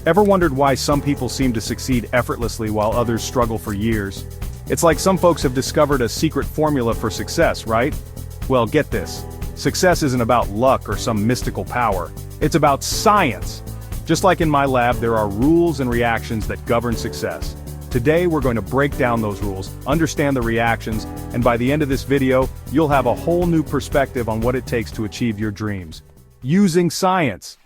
Ever wondered why some people seem to succeed effortlessly while others struggle for years? It's like some folks have discovered a secret formula for success, right? Well, get this. Success isn't about luck or some mystical power. It's about science. Just like in my lab, there are rules and reactions that govern success. Today we're going to break down those rules, understand the reactions, and by the end of this video, you'll have a whole new perspective on what it takes to achieve your dreams. Using science.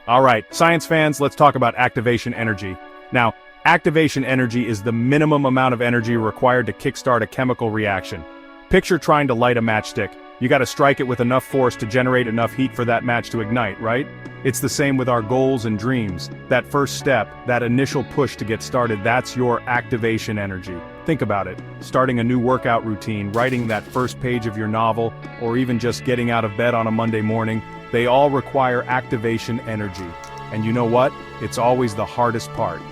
Alright, science fans, let's talk about activation energy. Now, activation energy is the minimum amount of energy required to kickstart a chemical reaction. Picture trying to light a matchstick. You gotta strike it with enough force to generate enough heat for that match to ignite, right? It's the same with our goals and dreams. That first step, that initial push to get started, that's your activation energy. Think about it. Starting a new workout routine, writing that first page of your novel, or even just getting out of bed on a Monday morning, they all require activation energy. And you know what? It's always the hardest part.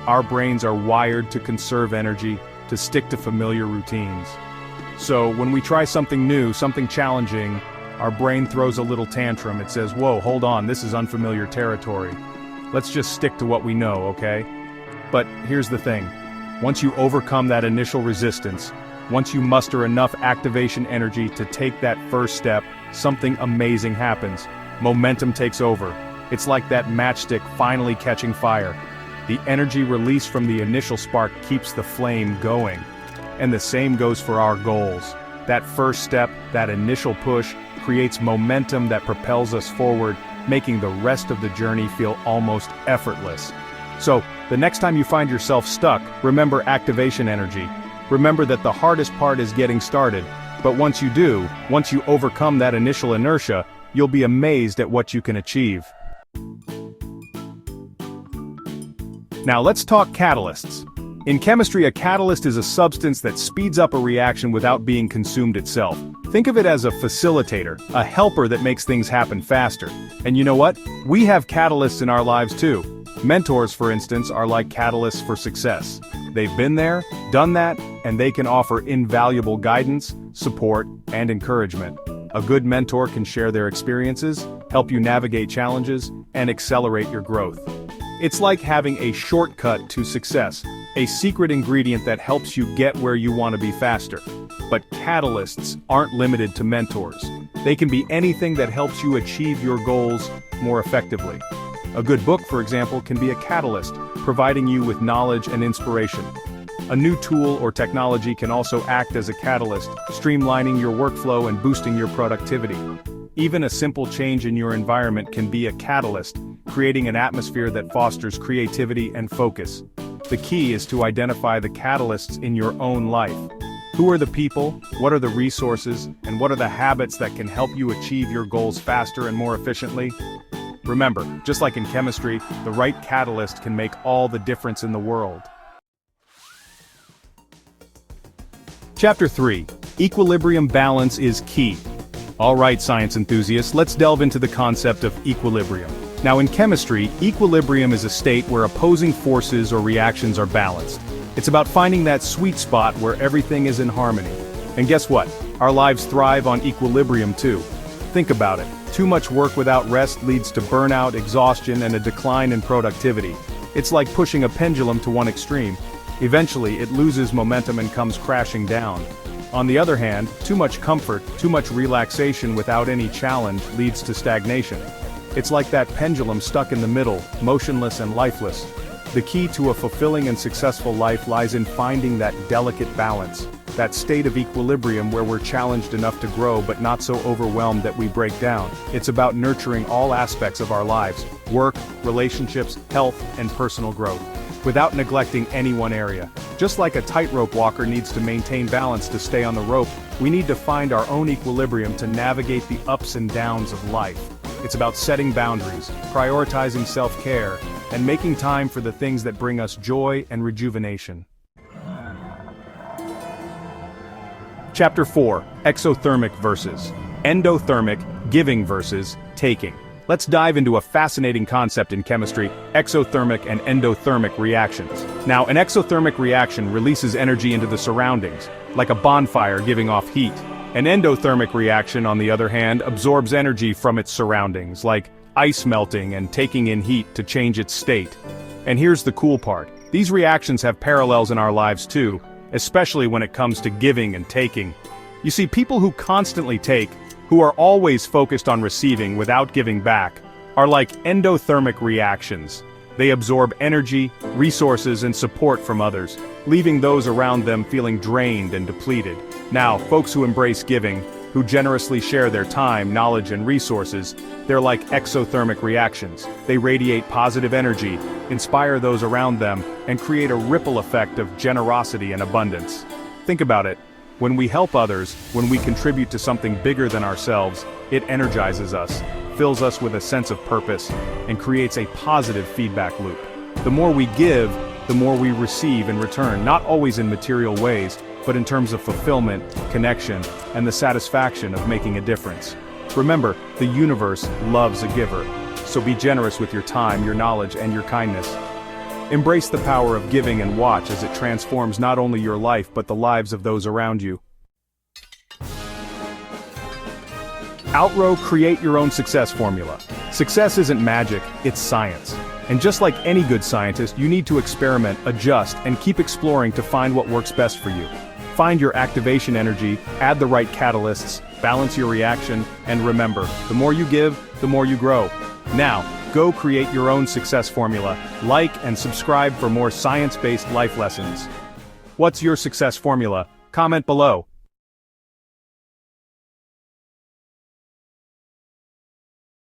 Our brains are wired to conserve energy, to stick to familiar routines. So when we try something new, something challenging, our brain throws a little tantrum. It says, whoa, hold on, this is unfamiliar territory. Let's just stick to what we know, okay? But here's the thing. Once you overcome that initial resistance, once you muster enough activation energy to take that first step, something amazing happens. Momentum takes over. It's like that matchstick finally catching fire. The energy released from the initial spark keeps the flame going. And the same goes for our goals. That first step, that initial push, creates momentum that propels us forward, making the rest of the journey feel almost effortless. So, the next time you find yourself stuck, remember activation energy. Remember that the hardest part is getting started, but once you do, once you overcome that initial inertia, you'll be amazed at what you can achieve. Now let's talk catalysts. In chemistry, a catalyst is a substance that speeds up a reaction without being consumed itself. Think of it as a facilitator, a helper that makes things happen faster. And you know what? We have catalysts in our lives too. Mentors, for instance, are like catalysts for success. They've been there, done that, and they can offer invaluable guidance, support, and encouragement. A good mentor can share their experiences, help you navigate challenges, and accelerate your growth. It's like having a shortcut to success, a secret ingredient that helps you get where you want to be faster. But catalysts aren't limited to mentors. They can be anything that helps you achieve your goals more effectively. A good book, for example, can be a catalyst, providing you with knowledge and inspiration. A new tool or technology can also act as a catalyst, streamlining your workflow and boosting your productivity. Even a simple change in your environment can be a catalyst, creating an atmosphere that fosters creativity and focus. The key is to identify the catalysts in your own life. Who are the people, what are the resources, and what are the habits that can help you achieve your goals faster and more efficiently? Remember, just like in chemistry, the right catalyst can make all the difference in the world. Chapter 3. Equilibrium balance is key. Alright, science enthusiasts, let's delve into the concept of equilibrium. Now in chemistry, equilibrium is a state where opposing forces or reactions are balanced. It's about finding that sweet spot where everything is in harmony. And guess what? Our lives thrive on equilibrium too. Think about it. Too much work without rest leads to burnout, exhaustion, and a decline in productivity. It's like pushing a pendulum to one extreme. Eventually, it loses momentum and comes crashing down. On the other hand, too much comfort, too much relaxation without any challenge leads to stagnation. It's like that pendulum stuck in the middle, motionless and lifeless. The key to a fulfilling and successful life lies in finding that delicate balance, that state of equilibrium where we're challenged enough to grow but not so overwhelmed that we break down. It's about nurturing all aspects of our lives, work, relationships, health, and personal growth, without neglecting any one area. Just like a tightrope walker needs to maintain balance to stay on the rope, we need to find our own equilibrium to navigate the ups and downs of life. It's about setting boundaries, prioritizing self-care, and making time for the things that bring us joy and rejuvenation. Chapter 4. Exothermic versus endothermic, giving versus taking. Let's dive into a fascinating concept in chemistry, exothermic and endothermic reactions. Now, an exothermic reaction releases energy into the surroundings, like a bonfire giving off heat. An endothermic reaction, on the other hand, absorbs energy from its surroundings, like ice melting and taking in heat to change its state. And here's the cool part. These reactions have parallels in our lives too, especially when it comes to giving and taking. You see, people who constantly take, who are always focused on receiving without giving back, are like endothermic reactions. They absorb energy, resources, and support from others, leaving those around them feeling drained and depleted. Now, folks who embrace giving, who generously share their time, knowledge, and resources, they're like exothermic reactions. They radiate positive energy, inspire those around them, and create a ripple effect of generosity and abundance. Think about it. When we help others, when we contribute to something bigger than ourselves, it energizes us, fills us with a sense of purpose, and creates a positive feedback loop. The more we give, the more we receive in return, not always in material ways, but in terms of fulfillment, connection, and the satisfaction of making a difference. Remember, the universe loves a giver, so be generous with your time, your knowledge, and your kindness. Embrace the power of giving and watch as it transforms not only your life but the lives of those around you. Outrow, create your own success formula. Success isn't magic, it's science. And just like any good scientist, you need to experiment, adjust, and keep exploring to find what works best for you. Find your activation energy, add the right catalysts, balance your reaction, and remember, the more you give, the more you grow. Now, go create your own success formula. Like and subscribe for more science-based life lessons. What's your success formula? Comment below.